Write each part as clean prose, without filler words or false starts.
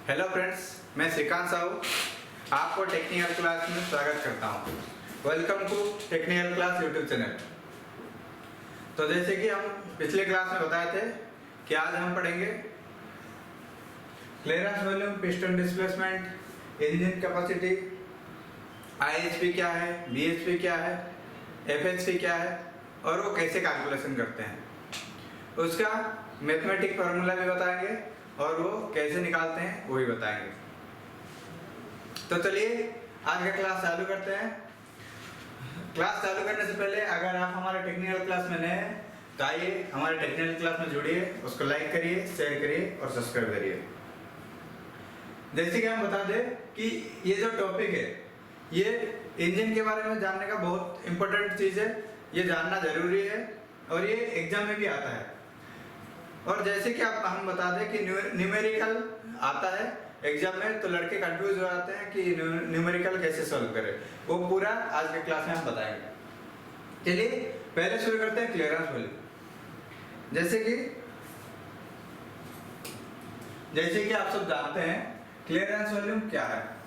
Hello friends, मैं श्रीकांत साहू आपको technical class में स्वागत करता हूँ। Welcome to technical class YouTube channel. तो जैसे कि हम पिछले क्लास में बताए थे कि आज हम पढ़ेंगे clearance volume, piston displacement, engine capacity, IHP क्या है, बीएचपी क्या है, एफएचपी क्या है और वो कैसे कैलकुलेशन करते हैं, उसका मैथमेटिक फार्मूला भी बताएंगे और वो कैसे निकालते हैं वो भी बताएंगे। तो चलिए आज का क्लास चालू करते हैं। क्लास चालू करने से पहले अगर आप हमारे टेक्निकल क्लास में नए हैं तो आइए हमारे टेक्निकल क्लास में जुड़िए, उसको लाइक करिए, शेयर करिए और सब्सक्राइब करिए। जैसे कि हम बता दें कि ये जो टॉपिक है ये इंजन के बारे में जानने का बहुत इंपॉर्टेंट चीज़ है, ये जानना जरूरी है और ये एग्जाम में भी आता है। और जैसे कि आप हम बता दें कि न्यूमेरिकल आता है एग्जाम में, तो लड़के कंफ्यूज हो जाते हैं कि न्यूमेरिकल कैसे सॉल्व करें, वो पूरा आज के क्लास में हम बताएंगे। चलिए पहले शुरू करते हैं क्लियरेंस वॉल्यूम। जैसे कि आप सब जानते हैं क्लियरेंस वॉल्यूम क्या है।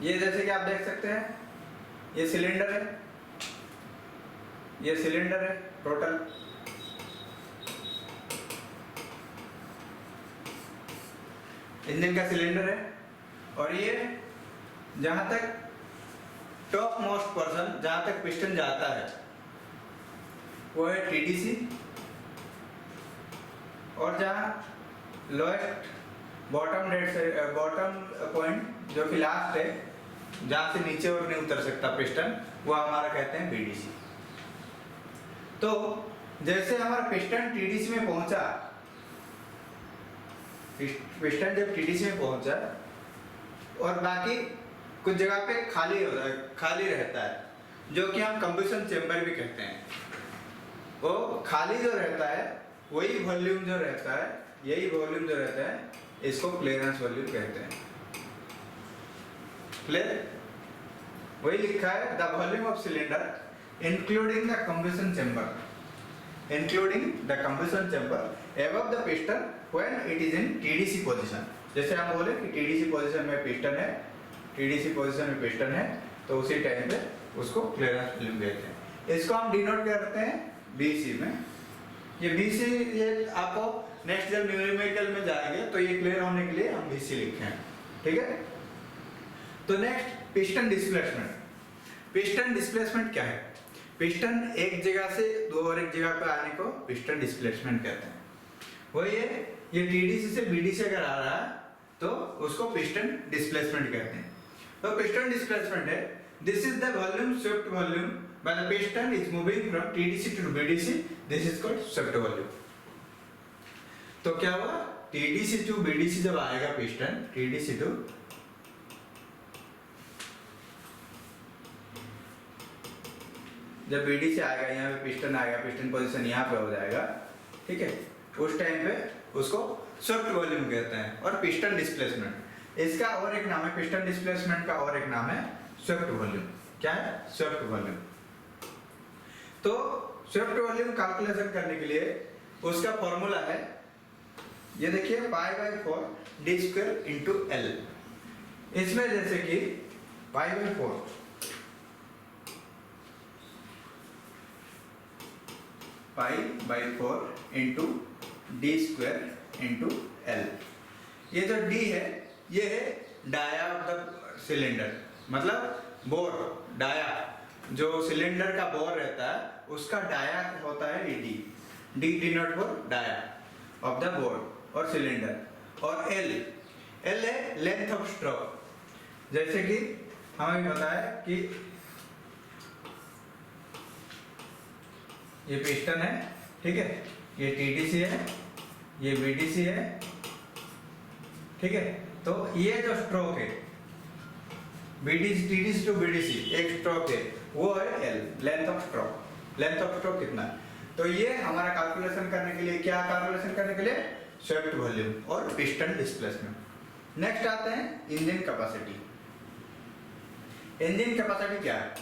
ये जैसे कि आप देख सकते हैं ये सिलेंडर है, टोटल इंजन का सिलेंडर है। और ये जहां तक टॉप मोस्ट पोर्शन, जहां तक पिस्टन जाता है वो है टीडीसी, और जहां लोएस्ट बॉटम पॉइंट जो कि लास्ट है, जहां से नीचे और नहीं उतर सकता पिस्टन, वो हमारा कहते हैं बीडीसी। तो जैसे हमारा पिस्टन टीडीसी में पहुंचा, पिस्टन जब टीडीसी में पहुंचा और बाकी कुछ जगह पे खाली रहता है, जो कि हम कंबशन चेंबर भी कहते हैं। वो खाली जो रहता है वही वॉल्यूम जो रहता है, यही वॉल्यूम जो रहता है इसको क्लियरेंस वॉल्यूम कहते हैं। क्लियर? वही लिखा है the volume of cylinder including the combustion chamber above the piston when it is in TDC position. जैसे हम बोले कि TDC पोजीशन में पिस्टन है, तो उसी टाइम पे उसको क्लियरेंस वॉल्यूम कहते हैं। इसको हम डिनोट करते हैं BC में। ये BC ये आपको नेक्स्ट जब न्यूमेरिकल में जाएंगे तो ये क्लियर होने के लिए हम BC लिखे हैं, ठीक है। तो नेक्स्ट पिस्टन डिस्प्लेसमेंट क्या है? पिस्टन एक जगह से दो और एक जगह पे आने को पिस्टन डिस्प्लेसमेंट कहते हैं। वही है, ये टीडीसी से बीडीसी अगर आ रहा है तो उसको पिस्टन डिस्प्लेसमेंट कहते हैं। तो पिस्टन डिस्प्लेसमेंट है, this is the volume, swept volume by the piston is moving from TDC to BDC, this is called swept volume. तो क्या हुआ, टीडीसी टू बीडीसी जब आएगा पिस्टन, टीडीसी टू जब बीडीसी आएगा, यहाँ पे पिस्टन आएगा, पिस्टन पोजीशन यहाँ पे हो जाएगा, ठीक है। उस टाइम पे उसको स्वेप्ट वॉल्यूम कहते हैं। और पिस्टन डिस्प्लेसमेंट, इसका और एक नाम है, पिस्टन डिस्प्लेसमेंट का और एक नाम है स्वेप्ट वॉल्यूम। क्या है? Swept volume. तो स्वेप्ट वॉल्यूम कैलकुलेशन करने के लिए उसका फॉर्मूला है, ये देखिए, π/4 d² × L। इसमें जैसे कि π/4 × d² × L। ये जो d है ये है डाया ऑफ द सिलेंडर, मतलब बोर, डाया जो सिलेंडर का बोर रहता है उसका डाया होता है d denote for dia of the bore और सिलेंडर। और L है लेंथ ऑफ स्ट्रोक। जैसे कि हमें बताया कि ये पिस्टन है, ठीक है, ये टीडीसी है, ये बीडीसी है, ठीक है। तो ये जो स्ट्रोक है बीडीसी, टीडीसी टू बीडीसी एक स्ट्रोक है, वो है L, length of stroke. Length of stroke कितना है? तो ये हमारा कैलकुलेशन करने के लिए, क्या कैलकुलेशन करने के लिए, स्वेप्ट वॉल्यूम और पिस्टन डिस्प्लेसमेंट। नेक्स्ट आते हैं इंजन कैपेसिटी। इंजन कैपेसिटी क्या है?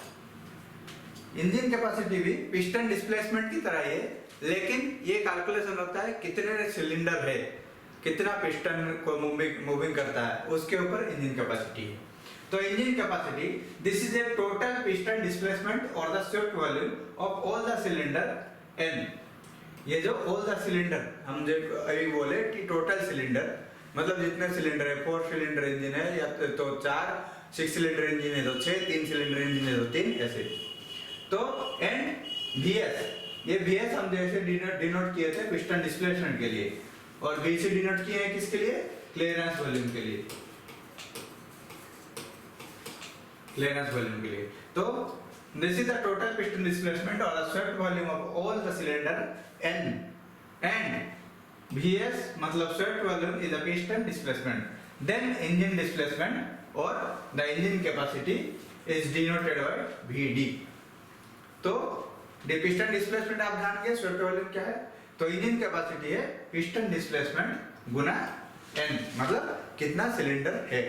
इंजन कैपेसिटी भी पिस्टन डिस्प्लेसमेंट की तरह ही है, लेकिन ये कैलकुलेशन होता है कितने सिलेंडर है, कितना पिस्टन को मूविंग करता है, उसके ऊपर इंजन कैपेसिटी है। तो engine capacity, this is a total piston displacement और the swept volume of all the cylinder एन। ये जो ऑल द सिलेंडर हम जो अभी बोले कि टोटल सिलेंडर मतलब जितने सिलेंडर है, 4 सिलेंडर इंजन है या तो 4, 6 सिलेंडर इंजन है तो 6, 3 सिलेंडर इंजन है तो 3, ऐसे। तो एंड VS, ये VS हम जैसे डिनोट किए थे पिस्टन डिस्प्लेसमेंट के लिए, और VC डिनोट किए हैं किसके लिए, क्लियरेंस वॉल्यूम के लिए, क्लियरेंस वॉल्यूम के लिए। तो this is the total piston displacement or the swept volume of all the cylinder N, and VS मतलब swept volume is the piston displacement, then engine displacement or the engine capacity is denoted by VD। तो piston displacement आप जान गए, swept volume क्या है, तो engine capacity है piston displacement गुना N, मतलब कितना सिलेंडर है।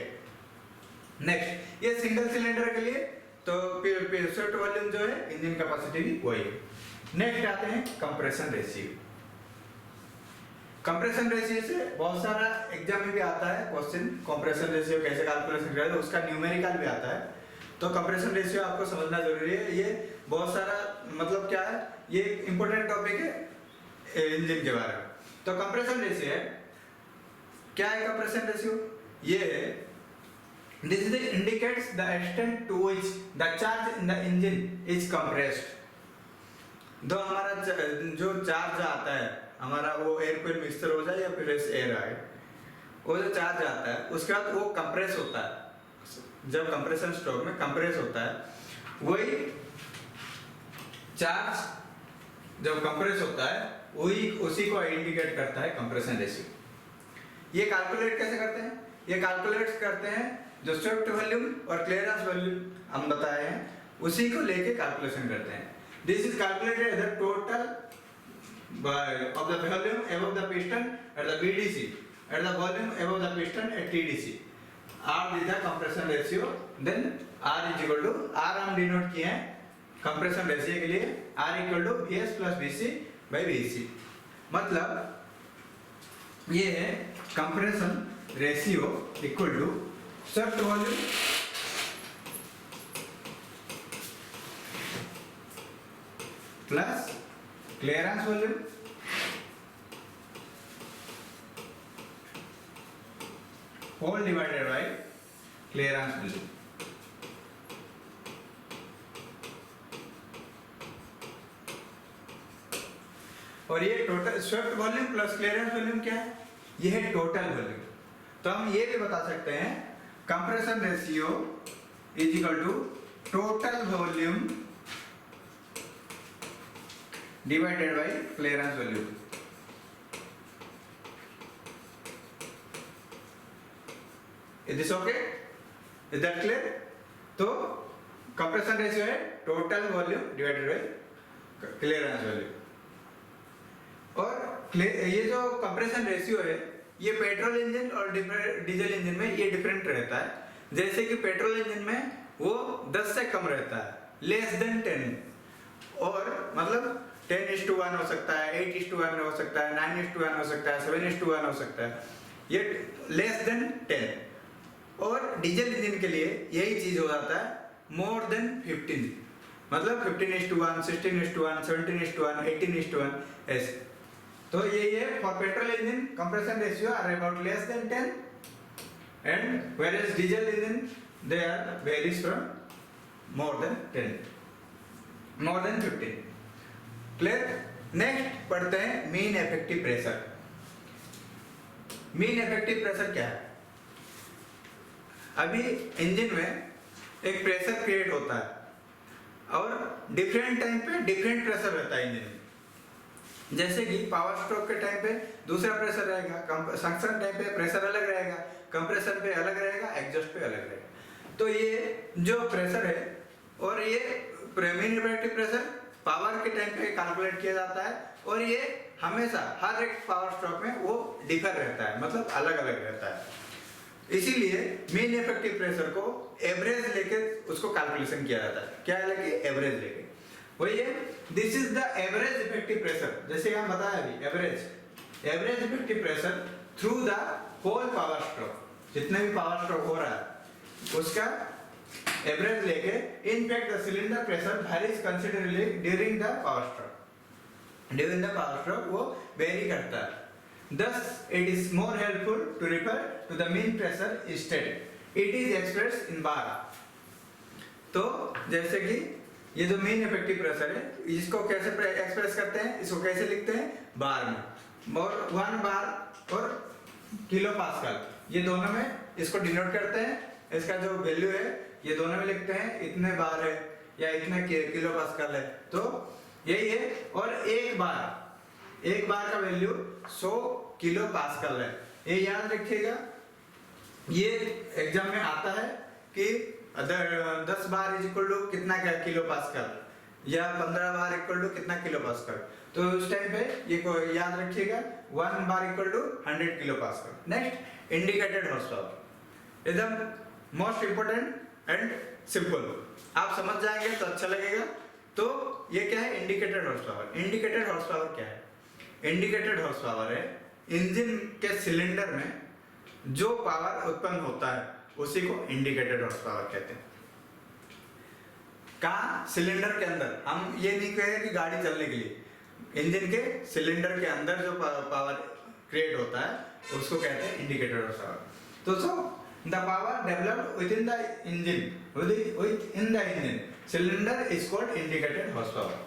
नेक्स्ट, ये सिंगल सिलेंडर के लिए तो स्वेप्ट वॉल्यूम जो है इंजन कैपेसिटी भी वही है। नेक्स्ट आते हैं कंप्रेशन रेशियो। कंप्रेशन रेशियो से बहुत सारा एग्जाम में भी आता है क्वेश्चन, कंप्रेशन रेशियो कैसे कैलकुलेशन करें, उसका न्यूमेरिकल भी आता है। तो कंप्रेशन रेशियो आपको समझना जरूरी है, ये बहुत सारा मतलब क्या है, ये इंपॉर्टेंट टॉपिक है इंजन के बारे में। तो कंप्रेशन रेशियो है, क्या है कंप्रेशन रेशियो, ये है this indicates the extent to which the charge in the engine is compressed। तो हमारा जो चार्ज आता है हमारा, वो एयर कोई मिक्सचर हो जाए या फिर एयर आए, वो जो चार्ज आता है उसके बाद वो कंप्रेस होता है, जब कंप्रेशन स्ट्रोक में कंप्रेस होता है, वही चार्ज जब कंप्रेस होता है वही उसी को इंडिकेट करता है कंप्रेशन रेशियो। ये कैलकुलेट कैसे करते हैं, ये कैलकुलेट करते हैं जो स्वेप्ट वॉल्यूम और क्लियरेंस वॉल्यूम हम बताए हैं उसी को लेके कैलकुलेशन करते हैं। This is calculated as the total of the volume above the piston at the BDC at the volume above the piston at TDC। R is the compression ratio, then R is equal to, R हम denote किए हैं compression ratio के लिए, R equal to VS plus VC by VC। मतलब ये है compression ratio equal to swept volume plus clearance volume whole divided by clearance volume. और ये total swept volume plus clearance volume क्या है, ये है टोटल वॉल्यूम। तो हम ये भी बता सकते हैं compression ratio is equal to total volume divided by clearance volume. Is this okay, is that clear? तो कंप्रेशन रेशियो है total volume divided by clearance volume. और ये जो कंप्रेशन रेशियो है ये पेट्रोल इंजन और डीजल इंजन में ये डिफरेंट रहता है। जैसे कि पेट्रोल इंजन में वो 10 से कम रहता है, लेस देन 10, और मतलब 10:1 हो सकता है, 8:1 हो सकता है, 9:1 हो सकता है, 7:1 हो सकता है, ये लेस देन 10। और डीजल इंजन के लिए यही चीज हो जाता है मोर देन 15, मतलब 15:1, 16:1, 17:1, 18:1 ऐसे। तो ये for petrol engine compression ratio are about less than 10, and whereas diesel engine they are varies from more than 10, more than 15। Clear? Next पढ़ते हैं mean effective pressure. Mean effective pressure क्या है? अभी engine में एक प्रेशर क्रिएट होता है और डिफरेंट टाइम पे डिफरेंट प्रेशर रहता है इंजन में। जैसे कि पावर स्ट्रोक के टाइम पे दूसरा प्रेशर रहेगा, सक्शन टाइम पे प्रेशर अलग रहेगा, कंप्रेसर पे अलग रहेगा, एग्जॉस्ट पे अलग रहेगा। तो ये जो प्रेशर है और ये मीन इफेक्टिव प्रेशर पावर के टाइम पे कैलकुलेट किया जाता है और ये हमेशा हर एक पावर स्ट्रोक में वो डिफर रहता है, मतलब अलग अलग रहता है। इसीलिए मीन इफेक्टिव प्रेशर को एवरेज लेके उसको कैलकुलेशन किया जाता है। क्या लेके? एवरेज लेके। वही है, this is the average effective pressure, जैसे हम बताया अभी average effective pressure through the whole power stroke, जितने भी पावर स्ट्रोक हो रहा है उसका एवरेज लेके in fact the cylinder pressure varies considerably during the power stroke वो वेरी करता है। Thus, it is more helpful to refer to the mean pressure instead. It is expressed in bar. तो जैसे कि ये जो मीन इफेक्टिव प्रेशर है, इसको कैसे एक्सप्रेस करते हैं, इसको कैसे लिखते हैं? बार में। और 1 बार और किलो पास्कल, ये दोनों में इसको डिनोट करते हैं। इसका जो वैल्यू है ये दोनों में लिखते हैं, इतने बार है या इतने किलो पास्कल है, तो यही है। और एक बार का वैल्यू 100 किलो पास्कल है, ये याद रखिएगा। ये एग्जाम में आता है कि 10 बार इज इक्वल टू कितना किलो पास्कल, या 15 बार इक्वल टू कितना किलो पास्कल, तो उस टाइम पे ये को याद रखिएगा 1 bar equal to 100 kilo pascal. Next, indicated horse power, एकदम मोस्ट इंपोर्टेंट एंड सिंपल, आप समझ जाएंगे तो अच्छा लगेगा। तो ये क्या है? Indicated horse power. Indicated horse power क्या है? इंडिकेटेड हॉर्स पावर है इंजन के सिलेंडर में जो पावर उत्पन्न होता है उसी को इंडिकेटेड हॉर्स पावर कहते हैं। कहाँ? सिलेंडर के अंदर। हम ये नहीं कह रहे कि गाड़ी चलने के लिए, इंजन के सिलेंडर के अंदर जो पावर क्रिएट होता है उसको कहते हैं इंडिकेटेड हॉर्स पावर। तो so the power developed within the engine cylinder is called indicated horse power.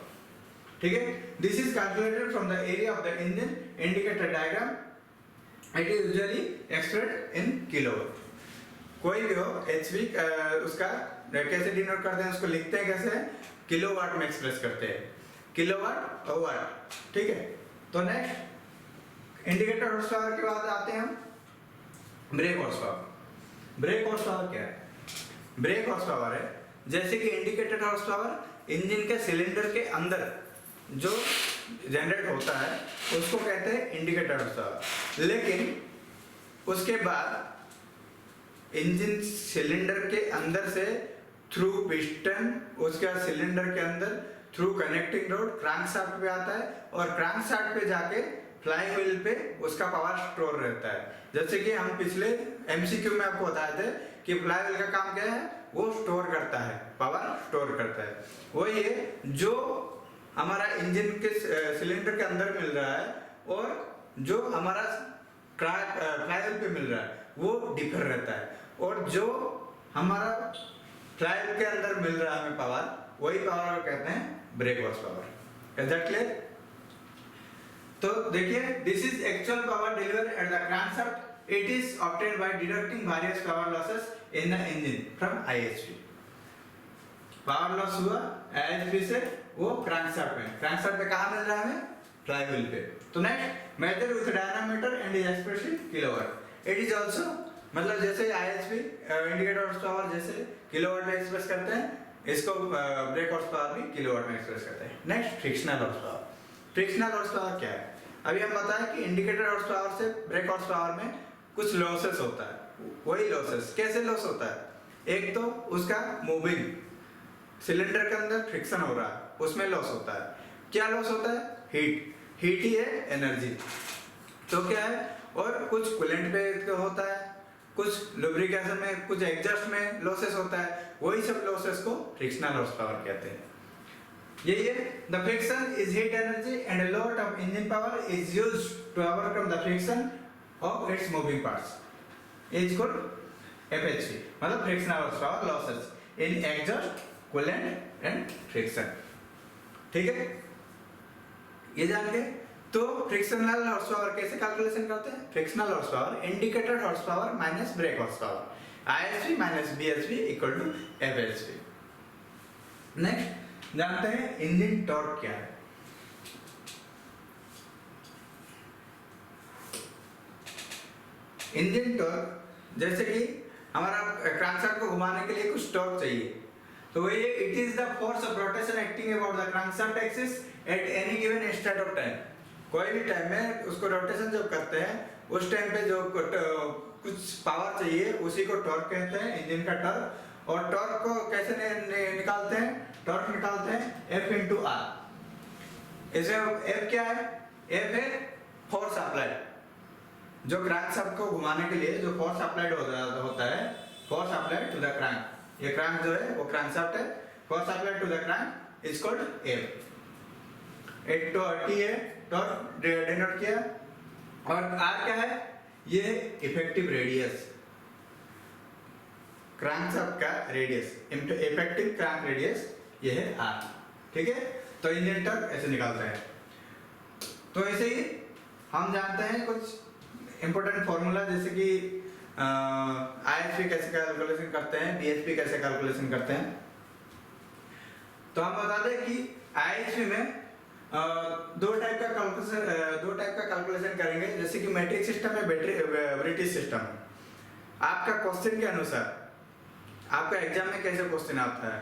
ठीक है, this is calculated from the area of the engine indicator diagram. It is usually expressed in kilowatt. कोई भी हो HP उसका कैसे denote करते हैं, उसको लिखते हैं कैसे? किलोवाट में एक्सप्रेस करते हैं, किलोवाट और वाट। ठीक है, तो नेक्स्ट इंडिकेटर हॉर्स पावर के बाद आते हैं हम break horse power. Break horse power क्या है? ब्रेक हॉर्स पावर है जैसे कि इंडिकेटेड हॉर्स पावर इंजन के सिलेंडर के अंदर जो जनरेट होता है उसको कहते हैं इंडिकेटर हॉर्स पावर। लेकिन उसके बाद इंजन सिलेंडर के अंदर से थ्रू पिस्टन, उसके बाद सिलेंडर के अंदर थ्रू कनेक्टिंग रोड क्रैंकशाफ्ट पे आता है और क्रैंकशाफ्ट पे जाके फ्लाई व्हील पे उसका पावर स्टोर रहता है। जैसे कि हम पिछले एमसीक्यू में आपको बताए थे कि फ्लाई व्हील का काम क्या है? वो स्टोर करता है, पावर स्टोर करता है। वही है जो हमारा इंजन के सिलेंडर के अंदर मिल रहा है और जो हमारा फ्लाई व्हील पे मिल रहा है वो डिफर रहता है, और जो हमारा फ्लाई व्हील के अंदर मिल रहा है हमें पावर, वही पावर कहते हैं break horse power. Is that clear? तो देखिए, this is actual power delivered at the crankshaft. It is obtained by deducting various power losses in the engine from IHP. Power loss हुआ IHP से, वो crankshaft में। Crankshaft पे कहाँ मिल रहा है हमें? फ्लाई व्हील पे। तो next, measure with dynamometer and is expressed in kilowatt. It is also, मतलब जैसे आईएचपी इंडिकेटर हॉर्स पावर जैसे किलोवाट में एक्सप्रेस करते हैं, इसको ब्रेक हॉर्स पावर भी किलोवाट में एक्सप्रेस करते हैं। Next, frictional horse power. Frictional horse power क्या है? अभी हम बताएं कि इंडिकेटर हॉर्स पावर से ब्रेक हॉर्स पावर में कुछ लॉसेस होता है। वही लॉसेस कैसे लॉस होता है? एक तो उसका मूविंग, सिलेंडर के अंदर फ्रिक्शन हो रहा है, उसमें लॉस होता है। क्या लॉस होता है? हीट ही है एनर्जी। तो क्या है? और कुछ कूलेंट पे होता है, कुछ लुब्रिकेशन में, कुछ एग्जॉस्ट में लॉसेस होता है। वही सब लॉसेस को फ्रिक्शनल हॉर्स पावर कहते हैं। यही है, the friction is heat energy and a lot of engine power is used to overcome the friction of its moving parts. Is called FHP, मतलब frictional horse power losses in exhaust, coolant and friction. ठीक है, ये जान गए। तो frictional horse power कैसे calculation करते हैं? Frictional horse power indicated horse power minus brake horse power, IHP minus BHP equal to FHP. Next जानते हैं इंजन टॉर्क क्या है। इंजन टॉर्क जैसे कि हमारा क्रैंकशाफ्ट को घुमाने के लिए कुछ टॉर्क चाहिए, तो वही it is the force of rotation acting about the crankshaft axis at any given instant of time. कोई भी टाइम में उसको रोटेशन जब करते हैं उस टाइम पे जो कुछ पावर चाहिए उसी को टॉर्क कहते हैं, इंजन का टॉर्क। और टॉर्क को कैसे निकालते हैं? टॉर्क निकालते हैं F इंटू आर। इसमें F क्या है? F है फोर्स अप्लाइड। जो क्रैंकशाफ्ट को घुमाने के लिए जो फोर्स अप्लाइड होता है, force applied to the crank. ये क्रैंक जो है वो क्रैंकशाफ्ट है, force applied to the crank is called F। एक तो T है, टॉर्क डिनोट किया, और R क्या है? ये इफेक्टिव रेडियस, क्रैंकशाफ्ट का रेडियस, इफेक्टिव क्रैंक रेडियस ये है R। ठीक है, तो इंजन टॉर्क ऐसे निकालते हैं। तो ऐसे ही हम जानते हैं कुछ इंपॉर्टेंट फॉर्मूला, जैसे कि ISP कैसे कैलकुलेशन करते हैं, BSP कैसे कैलकुलेशन करते हैं। तो हम बता दें कि ISP में दो टाइप का कैलकुलेशन करेंगे, जैसे कि मैट्रिक सिस्टम है, ब्रिटिश सिस्टम। आपका क्वेश्चन के अनुसार आपका एग्जाम में कैसे क्वेश्चन आता है,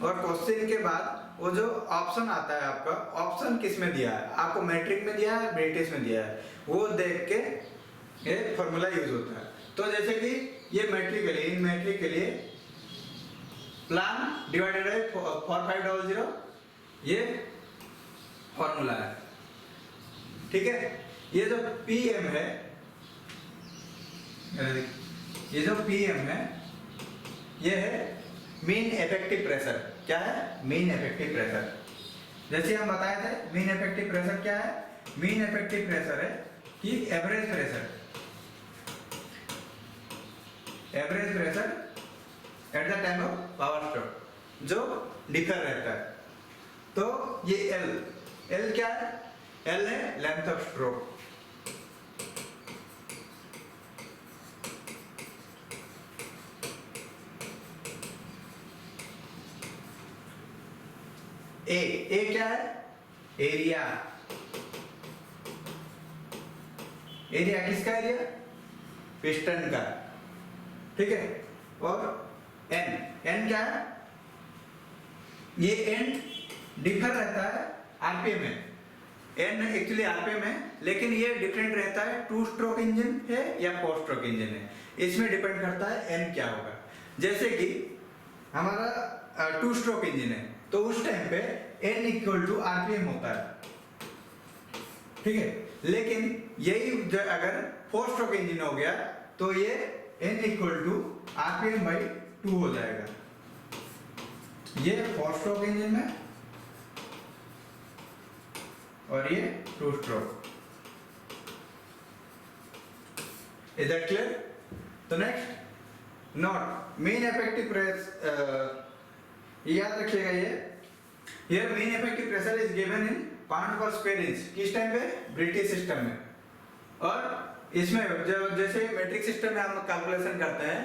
और क्वेश्चन के बाद वो जो ऑप्शन आता है, आपका ऑप्शन किस में दिया है, आपको मैट्रिक में दिया है, ब्रिटिश में दिया है, वो देख के ये फॉर्मूला यूज होता है। तो जैसे कि ये मैट्रिक के लिए, इन मैट्रिक के लिए प्लान डिवाइडेड बाय 4500 ये फॉर्मूला है। ठीक है, ये जो PM है, ये जो PM है ये है मीन इफेक्टिव प्रेशर। क्या है? Mean effective pressure. जैसे हम बताए थे मीन इफेक्टिव प्रेशर क्या है? मीन इफेक्टिव प्रेशर है कि average pressure at the time of power stroke जो डिफर रहता है। तो ये L क्या है? L है लेंथ ऑफ स्ट्रोक। A क्या है? एरिया। एरिया किसका? एरिया पिस्टन का। ठीक है, और N क्या है? ये N डिफर रहता है आरपीएम में। N एक्चुअली आरपीएम है, लेकिन ये डिफरेंट रहता है 2 स्ट्रोक इंजन है या 4 स्ट्रोक इंजन है, इसमें डिपेंड करता है N क्या होगा। जैसे कि हमारा 2 स्ट्रोक इंजन है तो उस टाइम पे N इक्वल टू आरपीएम होता है। ठीक है, लेकिन यही अगर 4 स्ट्रोक इंजन हो गया तो ये N equal to RPM by 2 हो जाएगा। ये 4 स्ट्रोक इंजन में और ये 2 स्ट्रोक। Is that clear? तो next note mean effective pressure, याद रखिएगा ये here mean effective pressure is given in pound per square inch. किस टाइम पे? ब्रिटिश सिस्टम में। और इसमें जैसे मैट्रिक सिस्टम में हम लोग कैलकुलेशन करते हैं,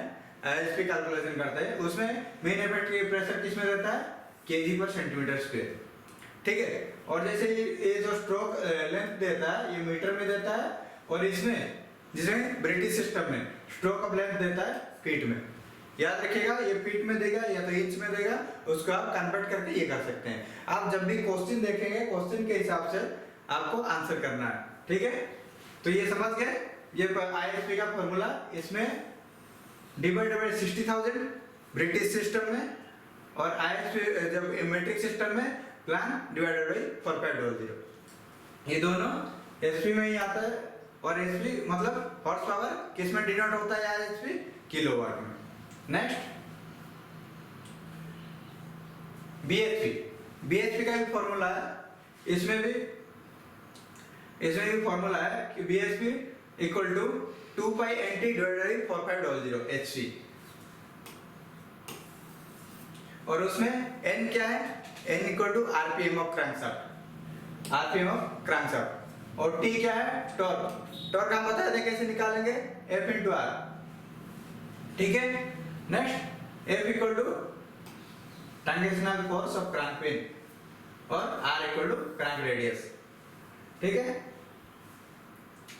ISP कैलकुलेशन करते हैं, उसमें मीन इफेक्टिव प्रेशर किस में रहता है? kg पर सेंटीमीटर स्क्वायर। ठीक है, और जैसे ये जो स्ट्रोक लेंथ देता है ये मीटर में देता है, और इसमें जिसमें ब्रिटिश सिस्टम में स्ट्रोक ऑफ लेंथ देता है फीट में। याद रखिएगा, ये फीट में देगा या तो इंच में देगा, उसको आप कन्वर्ट करके ये कर सकते हैं। आप जब भी क्वेश्चन देखेंगे क्वेश्चन के हिसाब से आपको आंसर करना है। ठीक है, तो ये समझ गए ये ISP का फॉर्मूला। इसमें डिवाइडेड बाय 60,000 ब्रिटिश सिस्टम में, और ISP जब मैट्रिक सिस्टम में प्लान डिवाइडेड बाय 4500। ये दोनों SP में ही आता है, और SP मतलब हॉर्स पावर किस में डिनोट होता है? ISP किलोवाट में। नेक्स्ट BHP का भी फॉर्मूला है, इसमें भी फॉर्मूला है कि BHP equal to 2 pi NT divided by 4500 HC। और उसमें N क्या है? N equal to RPM of crankshaft, और T क्या है? टॉर्क हम बता दें कैसे निकालेंगे? F into R। ठीक है, next F equal to tangential force of crank pin, और R equal to crank radius. ठीक है,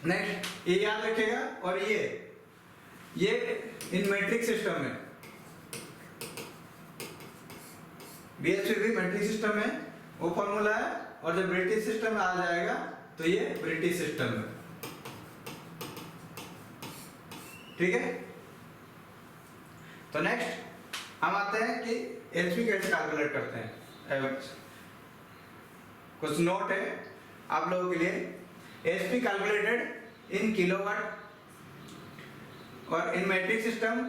नेक्स्ट ये याद रखिएगा। और ये इन मैट्रिक सिस्टम में BHP भी मेट्रिक सिस्टम में वो फॉर्मूला है, और जब ब्रिटिश सिस्टम में आ जाएगा तो ये ब्रिटिश सिस्टम में। ठीक है, तो नेक्स्ट हम आते हैं कि HP कैसे कैलकुलेट करते हैं। कुछ नोट है आप लोगों के लिए। HP कैलकुलेटेड इन किलोवाट, और इन मैट्रिक सिस्टम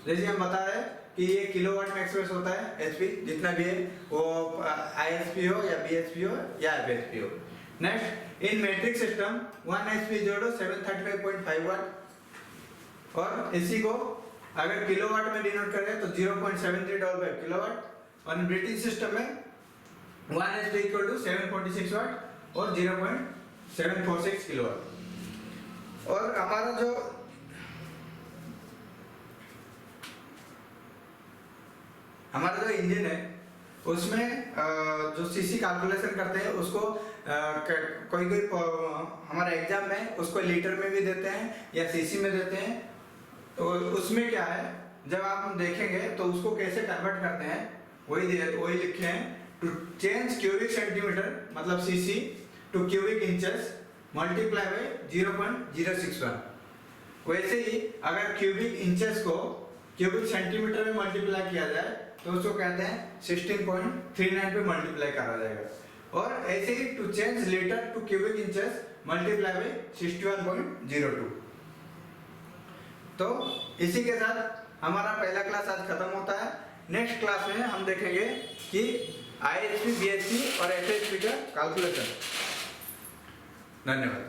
जैसे हम बता रहे हैं कि ये किलोवाट में एक्सप्रेस होता है HP, जितना भी है वो ISP हो या BHP हो या FHP हो। Next in metric system 1 HP जोड़ो 735.5 वाट, और इसी को अगर किलोवाट में डिनोट करें तो 0.73 डॉलर किलोवाट, और इन ब्रिटिश सिस्टम में 1 HP इक्वल टू 746 वाट और 0.746 किलोवाट। और हमारा जो इंजन है उसमें जो सीसी कैलकुलेशन करते हैं उसको कोई हमारे एग्जाम में उसको लीटर में भी देते हैं या सीसी में देते हैं। तो उसमें क्या है, जब आप हम देखेंगे तो उसको कैसे कन्वर्ट करते हैं वही लिखे हैं। टू चेंज क्यूबिक सेंटीमीटर मतलब CC to cubic inches multiply by 0.061। वैसे ही अगर क्यूबिक इंचेस को क्यूबिक सेंटीमीटर में मल्टीप्लाई किया जाए तो उसको कहते हैं 16.39 पे मल्टीप्लाई करा जाएगा। और ऐसे ही to change litre to cubic inches multiply by 61.02। तो इसी के साथ हमारा पहला क्लास आज खत्म होता है। नेक्स्ट क्लास में हम देखेंगे कि IHP, BHP और FHP का कैलकुलेशन। धन्यवाद।